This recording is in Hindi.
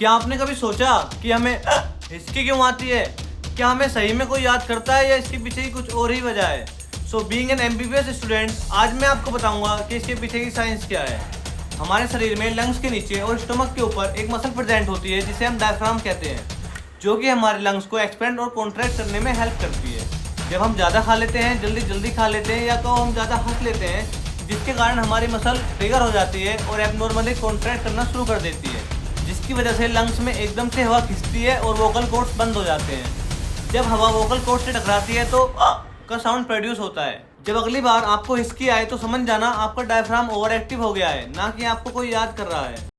क्या आपने कभी सोचा कि हमें हिचकी क्यों आती है? क्या हमें सही में कोई याद करता है या इसके पीछे की कुछ और ही वजह है? So being an MBBS student, आज मैं आपको बताऊंगा कि इसके पीछे की साइंस क्या है। हमारे शरीर में लंग्स के नीचे और स्टमक के ऊपर एक मसल प्रेजेंट होती है जिसे हम डायफ्राम कहते हैं, जो कि हमारे लंग्स को एक्सपेंड और कॉन्ट्रैक्ट करने में हेल्प करती है। जब हम ज़्यादा खा लेते हैं, जल्दी खा लेते हैं, या तो हम ज़्यादा हंस लेते हैं, जिसके कारण हमारी मसल ट्रिगर हो जाती है और एबनॉर्मली कॉन्ट्रैक्ट करना शुरू कर देती है, जिसकी वजह से लंग्स में एकदम से हवा खिंचती है और वोकल कॉर्ड्स बंद हो जाते हैं। जब हवा वोकल कॉर्ड से टकराती है तो का साउंड प्रोड्यूस होता है। जब अगली बार आपको हिचकी आए तो समझ जाना आपका डायफ्राम ओवर एक्टिव हो गया है, ना कि आपको कोई याद कर रहा है।